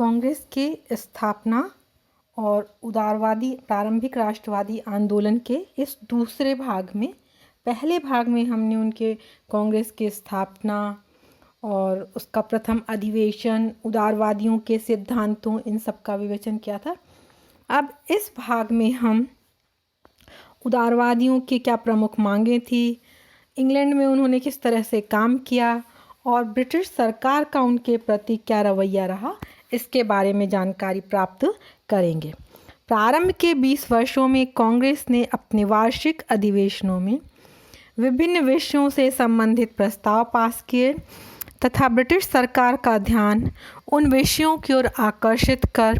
कांग्रेस के स्थापना और उदारवादी प्रारंभिक राष्ट्रवादी आंदोलन के इस दूसरे भाग में, पहले भाग में हमने उनके कांग्रेस की स्थापना और उसका प्रथम अधिवेशन, उदारवादियों के सिद्धांतों, इन सब का विवेचन किया था। अब इस भाग में हम उदारवादियों की क्या प्रमुख मांगें थी, इंग्लैंड में उन्होंने किस तरह से काम किया और ब्रिटिश सरकार का उनके प्रति क्या रवैया रहा, इसके बारे में जानकारी प्राप्त करेंगे। प्रारंभ के 20 वर्षों में कांग्रेस ने अपने वार्षिक अधिवेशनों में विभिन्न विषयों से संबंधित प्रस्ताव पास किए तथा ब्रिटिश सरकार का ध्यान उन विषयों की ओर आकर्षित कर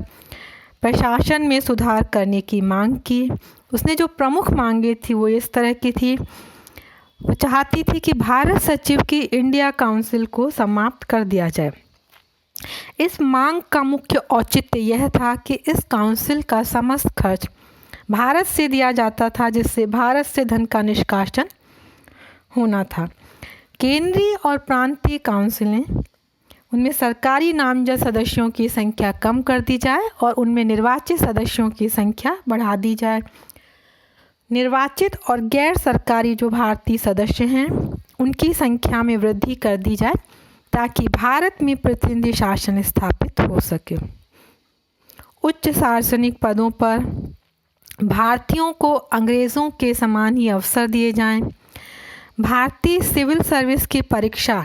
प्रशासन में सुधार करने की मांग की। उसने जो प्रमुख मांगे थी वो इस तरह की थी। वो चाहती थी कि भारत सचिव की इंडिया काउंसिल को समाप्त कर दिया जाए। इस मांग का मुख्य औचित्य यह था कि इस काउंसिल का समस्त खर्च भारत से दिया जाता था, जिससे भारत से धन का निष्कासन होना था। केंद्रीय और प्रांतीय काउंसिलें, उनमें सरकारी नामजद सदस्यों की संख्या कम कर दी जाए और उनमें निर्वाचित सदस्यों की संख्या बढ़ा दी जाए। निर्वाचित और गैर सरकारी जो भारतीय सदस्य हैं उनकी संख्या में वृद्धि कर दी जाए ताकि भारत में प्रतिनिधि शासन स्थापित हो सके। उच्च सार्वजनिक पदों पर भारतीयों को अंग्रेज़ों के समान ही अवसर दिए जाएं। भारतीय सिविल सर्विस की परीक्षा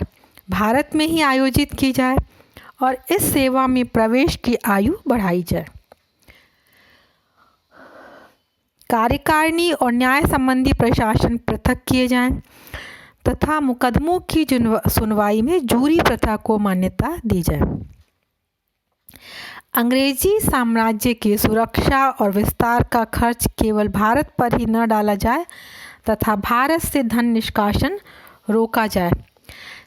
भारत में ही आयोजित की जाए और इस सेवा में प्रवेश की आयु बढ़ाई जाए। कार्यकारिणी और न्याय संबंधी प्रशासन पृथक किए जाएं तथा मुकदमों की सुनवाई में जूरी प्रथा को मान्यता दी जाए। अंग्रेजी साम्राज्य की सुरक्षा और विस्तार का खर्च केवल भारत पर ही न डाला जाए तथा भारत से धन निष्कासन रोका जाए।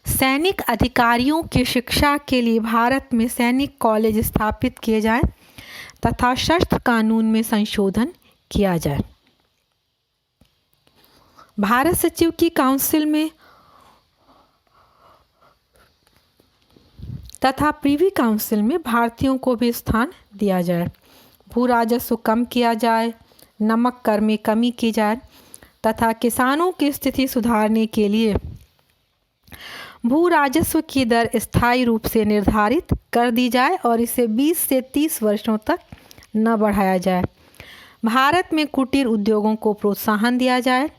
सैनिक अधिकारियों की शिक्षा के लिए भारत में सैनिक कॉलेज स्थापित किए जाएं तथा शस्त्र कानून में संशोधन किया जाए। भारत सचिव की काउंसिल में तथा प्रीवी काउंसिल में भारतीयों को भी स्थान दिया जाए। भू राजस्व कम किया जाए, नमक कर में कमी की जाए तथा किसानों की स्थिति सुधारने के लिए भू राजस्व की दर स्थायी रूप से निर्धारित कर दी जाए और इसे 20 से 30 वर्षों तक न बढ़ाया जाए। भारत में कुटीर उद्योगों को प्रोत्साहन दिया जाए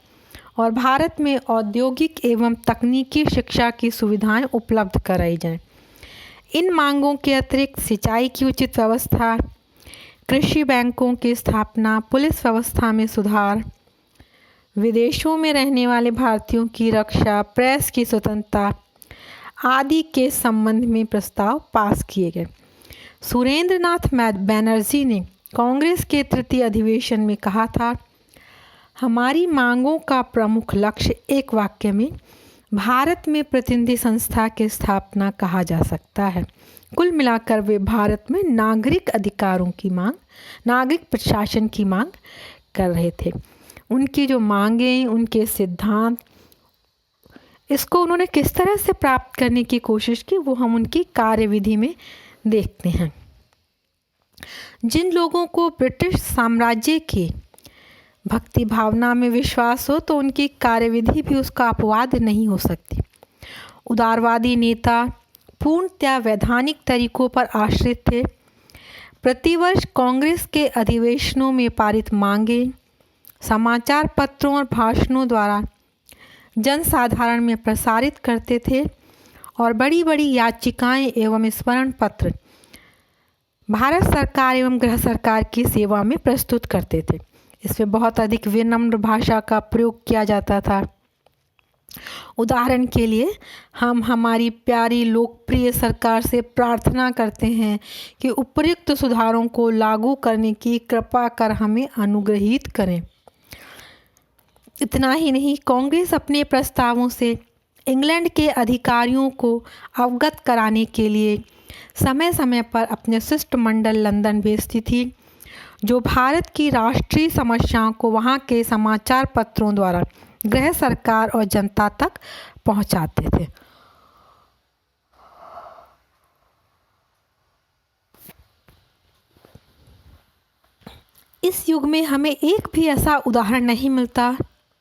और भारत में औद्योगिक एवं तकनीकी शिक्षा की सुविधाएं उपलब्ध कराई जाएं। इन मांगों के अतिरिक्त सिंचाई की उचित व्यवस्था, कृषि बैंकों की स्थापना, पुलिस व्यवस्था में सुधार, विदेशों में रहने वाले भारतीयों की रक्षा, प्रेस की स्वतंत्रता आदि के संबंध में प्रस्ताव पास किए गए। सुरेंद्रनाथ बनर्जी ने कांग्रेस के तृतीय अधिवेशन में कहा था, हमारी मांगों का प्रमुख लक्ष्य एक वाक्य में भारत में प्रतिनिधि संस्था की स्थापना कहा जा सकता है। कुल मिलाकर वे भारत में नागरिक अधिकारों की मांग, नागरिक प्रशासन की मांग कर रहे थे। उनकी जो मांगें, उनके सिद्धांत, इसको उन्होंने किस तरह से प्राप्त करने की कोशिश की, वो हम उनकी कार्यविधि में देखते हैं। जिन लोगों को ब्रिटिश साम्राज्य की भक्ति भावना में विश्वास हो तो उनकी कार्यविधि भी उसका अपवाद नहीं हो सकती। उदारवादी नेता पूर्णतया वैधानिक तरीकों पर आश्रित थे। प्रतिवर्ष कांग्रेस के अधिवेशनों में पारित मांगें समाचार पत्रों और भाषणों द्वारा जनसाधारण में प्रसारित करते थे और बड़ी बड़ी याचिकाएं एवं स्मरण पत्र भारत सरकार एवं गृह सरकार की सेवा में प्रस्तुत करते थे। इसमें बहुत अधिक विनम्र भाषा का प्रयोग किया जाता था। उदाहरण के लिए, हम हमारी प्यारी लोकप्रिय सरकार से प्रार्थना करते हैं कि उपर्युक्त सुधारों को लागू करने की कृपा कर हमें अनुग्रहित करें। इतना ही नहीं, कांग्रेस अपने प्रस्तावों से इंग्लैंड के अधिकारियों को अवगत कराने के लिए समय समय पर अपने शिष्टमंडल लंदन भेजती थी, जो भारत की राष्ट्रीय समस्याओं को वहाँ के समाचार पत्रों द्वारा गृह सरकार और जनता तक पहुँचाते थे। इस युग में हमें एक भी ऐसा उदाहरण नहीं मिलता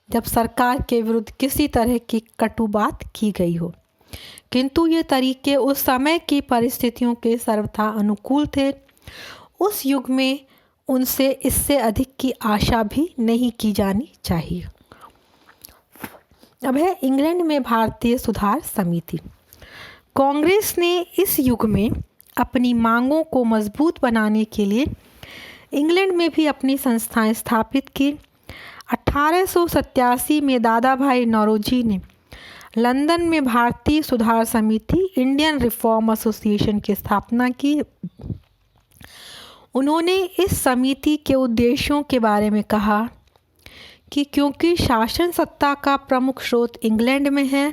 जब सरकार के विरुद्ध किसी तरह की कटु बात की गई हो, किंतु ये तरीके उस समय की परिस्थितियों के सर्वथा अनुकूल थे। उस युग में उनसे इससे अधिक की आशा भी नहीं की जानी चाहिए। अब है इंग्लैंड में भारतीय सुधार समिति। कांग्रेस ने इस युग में अपनी मांगों को मजबूत बनाने के लिए इंग्लैंड में भी अपनी संस्थाएं स्थापित की। 1887 में दादा भाई नौरोजी ने लंदन में भारतीय सुधार समिति इंडियन रिफॉर्म एसोसिएशन की स्थापना की। उन्होंने इस समिति के उद्देश्यों के बारे में कहा कि क्योंकि शासन सत्ता का प्रमुख स्रोत इंग्लैंड में है,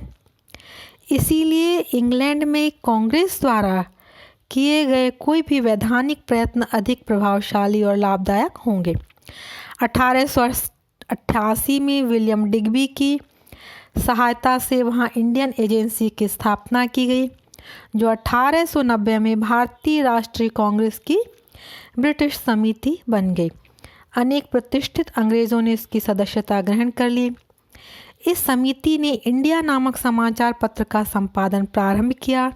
इसीलिए इंग्लैंड में कांग्रेस द्वारा किए गए कोई भी वैधानिक प्रयत्न अधिक प्रभावशाली और लाभदायक होंगे। 1888 में विलियम डिग्बी की सहायता से वहां इंडियन एजेंसी की स्थापना की गई, जो 1890 में भारतीय राष्ट्रीय कांग्रेस की ब्रिटिश समिति बन गई। अनेक प्रतिष्ठित अंग्रेज़ों ने इसकी सदस्यता ग्रहण कर ली। इस समिति ने इंडिया नामक समाचार पत्र का संपादन प्रारंभ किया,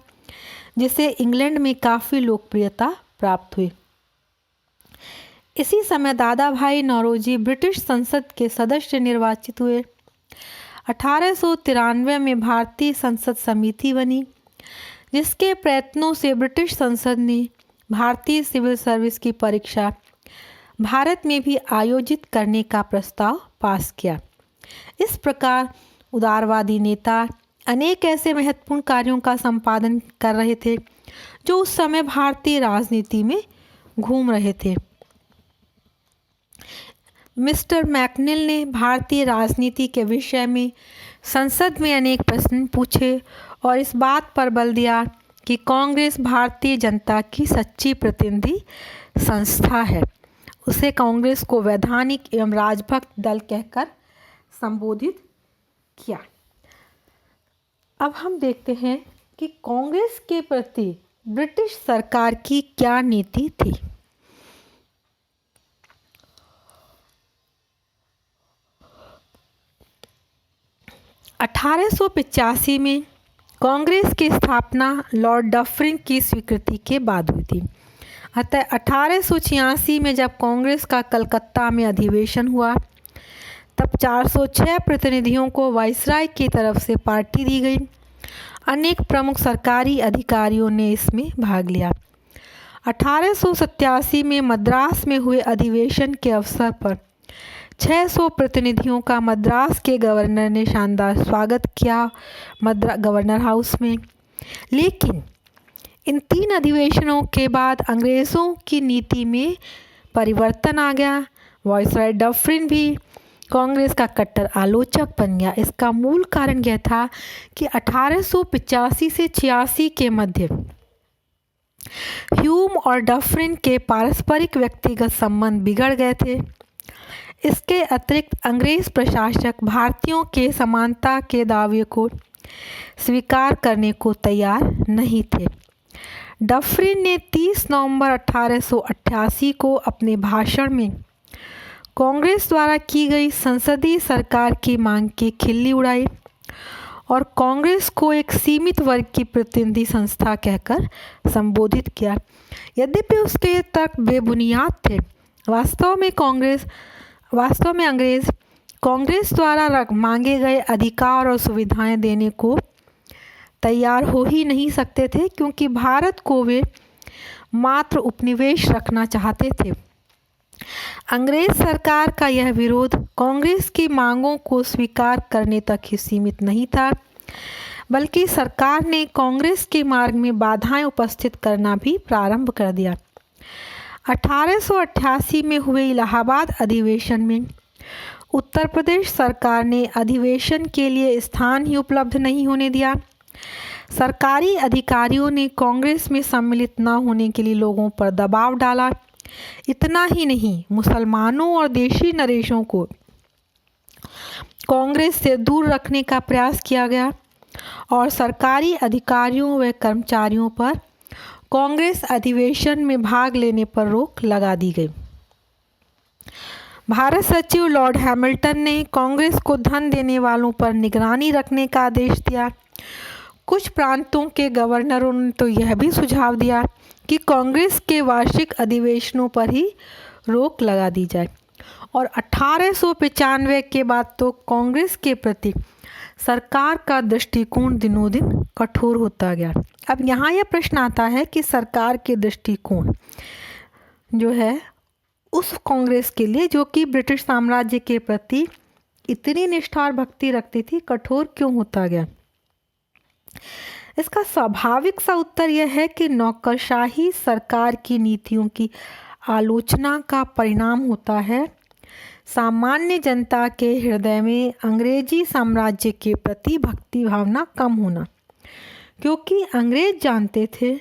जिसे इंग्लैंड में काफ़ी लोकप्रियता प्राप्त हुई। इसी समय दादा भाई नौरोजी ब्रिटिश संसद के सदस्य निर्वाचित हुए। 1893 में भारतीय संसद समिति बनी, जिसके प्रयत्नों से ब्रिटिश संसद ने भारतीय सिविल सर्विस की परीक्षा भारत में भी आयोजित करने का प्रस्ताव पास किया। इस प्रकार उदारवादी नेता अनेक ऐसे महत्वपूर्ण कार्यों का संपादन कर रहे थे जो उस समय भारतीय राजनीति में घूम रहे थे। मिस्टर मैकनिल ने भारतीय राजनीति के विषय में संसद में अनेक प्रश्न पूछे और इस बात पर बल दिया कि कांग्रेस भारतीय जनता की सच्ची प्रतिनिधि संस्था है। उसे कांग्रेस को वैधानिक एवं राजभक्त दल कहकर संबोधित किया। अब हम देखते हैं कि कांग्रेस के प्रति ब्रिटिश सरकार की क्या नीति थी। अठारह में कांग्रेस की स्थापना लॉर्ड डफरिन की स्वीकृति के बाद हुई थी। अतः 1886 में जब कांग्रेस का कलकत्ता में अधिवेशन हुआ, तब 406 प्रतिनिधियों को वाइसराय की तरफ से पार्टी दी गई। अनेक प्रमुख सरकारी अधिकारियों ने इसमें भाग लिया। 1887 में मद्रास में हुए अधिवेशन के अवसर पर 600 प्रतिनिधियों का मद्रास के गवर्नर ने शानदार स्वागत किया गवर्नर हाउस में। लेकिन इन 3 अधिवेशनों के बाद अंग्रेज़ों की नीति में परिवर्तन आ गया। वाइसराय डफरिन भी कांग्रेस का कट्टर आलोचक बन गया। इसका मूल कारण यह था कि 1885 से 86 के मध्य ह्यूम और डफरिन के पारस्परिक व्यक्तिगत संबंध बिगड़ गए थे। इसके अतिरिक्त अंग्रेज प्रशासक भारतीयों के समानता के दावे को स्वीकार करने को तैयार नहीं थे। डफरिन ने 30 नवंबर 1888 को अपने भाषण में कांग्रेस द्वारा की गई संसदीय सरकार की मांग की खिल्ली उड़ाई और कांग्रेस को एक सीमित वर्ग की प्रतिनिधि संस्था कहकर संबोधित किया। यद्यपि उसके तर्क बेबुनियाद थे, वास्तव में अंग्रेज कांग्रेस द्वारा मांगे गए अधिकार और सुविधाएं देने को तैयार हो ही नहीं सकते थे, क्योंकि भारत को वे मात्र उपनिवेश रखना चाहते थे। अंग्रेज सरकार का यह विरोध कांग्रेस की मांगों को स्वीकार करने तक ही सीमित नहीं था, बल्कि सरकार ने कांग्रेस के मार्ग में बाधाएं उपस्थित करना भी प्रारंभ कर दिया। 1888 में हुए इलाहाबाद अधिवेशन में उत्तर प्रदेश सरकार ने अधिवेशन के लिए स्थान ही उपलब्ध नहीं होने दिया। सरकारी अधिकारियों ने कांग्रेस में सम्मिलित न होने के लिए लोगों पर दबाव डाला। इतना ही नहीं, मुसलमानों और देशी नरेशों को कांग्रेस से दूर रखने का प्रयास किया गया और सरकारी अधिकारियों व कर्मचारियों पर कांग्रेस अधिवेशन में भाग लेने पर रोक लगा दी गई। भारत सचिव लॉर्ड हैमिल्टन ने कांग्रेस को धन देने वालों पर निगरानी रखने का आदेश दिया। कुछ प्रांतों के गवर्नरों ने तो यह भी सुझाव दिया कि कांग्रेस के वार्षिक अधिवेशनों पर ही रोक लगा दी जाए। और 1895 के बाद तो कांग्रेस के प्रति सरकार का दृष्टिकोण दिनों दिन कठोर होता गया। अब यहाँ यह प्रश्न आता है कि सरकार के दृष्टिकोण जो है उस कांग्रेस के लिए जो कि ब्रिटिश साम्राज्य के प्रति इतनी निष्ठा और भक्ति रखती थी, कठोर क्यों होता गया? इसका स्वाभाविक सा उत्तर यह है कि नौकरशाही सरकार की नीतियों की आलोचना का परिणाम होता है सामान्य जनता के हृदय में अंग्रेजी साम्राज्य के प्रति भक्ति भावना कम होना, क्योंकि अंग्रेज जानते थे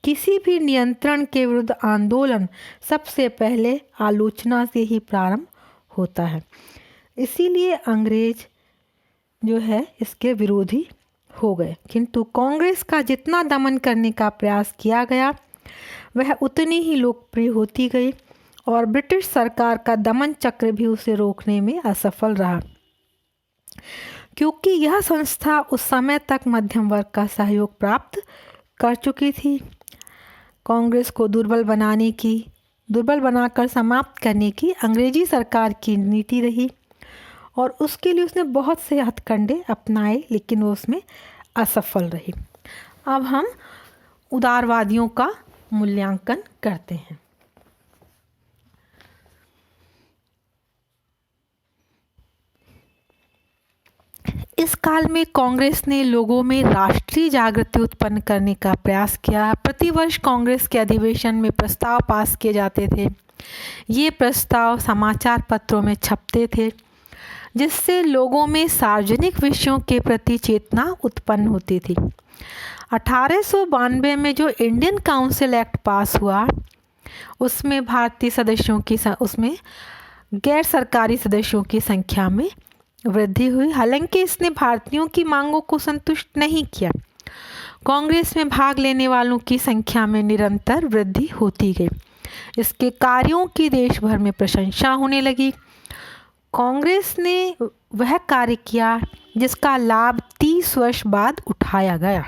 किसी भी नियंत्रण के विरुद्ध आंदोलन सबसे पहले आलोचना से ही प्रारंभ होता है। इसीलिए अंग्रेज जो है इसके विरोधी हो गए। किंतु कांग्रेस का जितना दमन करने का प्रयास किया गया वह उतनी ही लोकप्रिय होती गई और ब्रिटिश सरकार का दमन चक्र भी उसे रोकने में असफल रहा, क्योंकि यह संस्था उस समय तक मध्यम वर्ग का सहयोग प्राप्त कर चुकी थी। कांग्रेस को दुर्बल बनाकर समाप्त करने की अंग्रेजी सरकार की नीति रही और उसके लिए उसने बहुत से हथकंडे अपनाए, लेकिन वो उसमें असफल रही। अब हम उदारवादियों का मूल्यांकन करते हैं। इस काल में कांग्रेस ने लोगों में राष्ट्रीय जागृति उत्पन्न करने का प्रयास किया। प्रतिवर्ष कांग्रेस के अधिवेशन में प्रस्ताव पास किए जाते थे। ये प्रस्ताव समाचार पत्रों में छपते थे, जिससे लोगों में सार्वजनिक विषयों के प्रति चेतना उत्पन्न होती थी। 1892 में जो इंडियन काउंसिल एक्ट पास हुआ उसमें भारतीय सदस्यों की उसमें गैर सरकारी सदस्यों की संख्या में वृद्धि हुई। हालांकि इसने भारतीयों की मांगों को संतुष्ट नहीं किया। कांग्रेस में भाग लेने वालों की संख्या में निरंतर वृद्धि होती गई। इसके कार्यों की देश भर में प्रशंसा होने लगी। कांग्रेस ने वह कार्य किया जिसका लाभ 30 वर्ष बाद उठाया गया।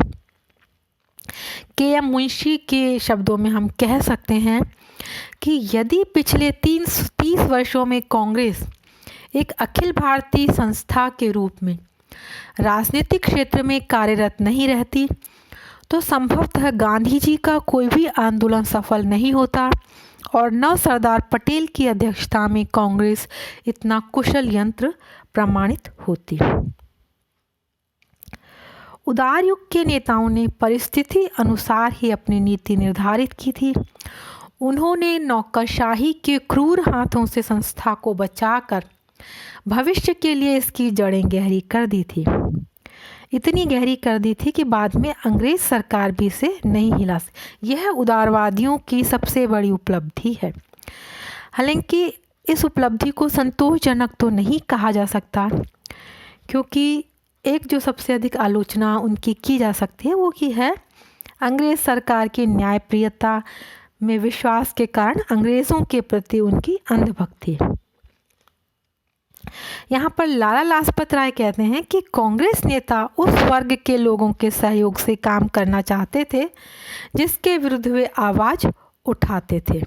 के.एम. मुंशी के शब्दों में हम कह सकते हैं कि यदि पिछले 30 वर्षों में कांग्रेस एक अखिल भारतीय संस्था के रूप में राजनीतिक क्षेत्र में कार्यरत नहीं रहती तो संभवतः गांधी जी का कोई भी आंदोलन सफल नहीं होता और न सरदार पटेल की अध्यक्षता में कांग्रेस इतना कुशल यंत्र प्रमाणित होती। उदार युग के नेताओं ने परिस्थिति अनुसार ही अपनी नीति निर्धारित की थी। उन्होंने नौकरशाही के क्रूर हाथों से संस्था को बचाकर भविष्य के लिए इसकी जड़ें गहरी कर दी थी। इतनी गहरी कर दी थी कि बाद में अंग्रेज सरकार भी इसे नहीं हिला सकी। यह उदारवादियों की सबसे बड़ी उपलब्धि है। हालांकि इस उपलब्धि को संतोषजनक तो नहीं कहा जा सकता, क्योंकि एक जो सबसे अधिक आलोचना उनकी की जा सकती है वो की है अंग्रेज सरकार की न्यायप्रियता में विश्वास के कारण अंग्रेज़ों के प्रति उनकी अंधभक्ति। यहाँ पर लाला लाजपत राय कहते हैं कि कांग्रेस नेता उस वर्ग के लोगों के सहयोग से काम करना चाहते थे जिसके विरुद्ध वे आवाज़ उठाते थे।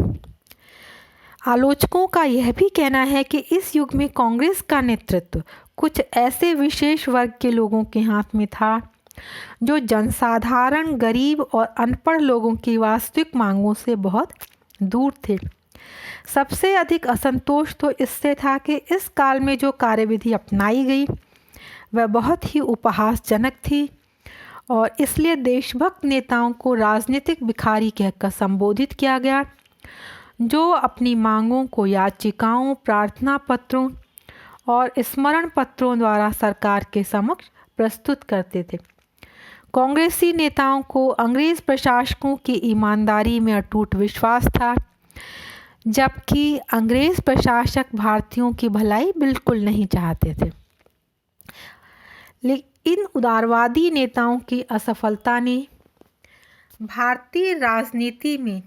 आलोचकों का यह भी कहना है कि इस युग में कांग्रेस का नेतृत्व कुछ ऐसे विशेष वर्ग के लोगों के हाथ में था जो जनसाधारण, गरीब और अनपढ़ लोगों की वास्तविक मांगों से बहुत दूर थे। सबसे अधिक असंतोष तो इससे था कि इस काल में जो कार्यविधि अपनाई गई वह बहुत ही उपहासजनक थी और इसलिए देशभक्त नेताओं को राजनीतिक भिखारी कहकर संबोधित किया गया, जो अपनी मांगों को याचिकाओं, प्रार्थना पत्रों और स्मरण पत्रों द्वारा सरकार के समक्ष प्रस्तुत करते थे। कांग्रेसी नेताओं को अंग्रेज प्रशासकों की ईमानदारी में अटूट विश्वास था, जबकि अंग्रेज प्रशासक भारतीयों की भलाई बिल्कुल नहीं चाहते थे। लेकिन इन उदारवादी नेताओं की असफलता ने भारतीय राजनीति में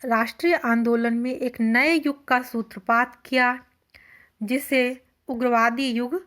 राष्ट्रीय आंदोलन में एक नए युग का सूत्रपात किया, जिसे उग्रवादी युग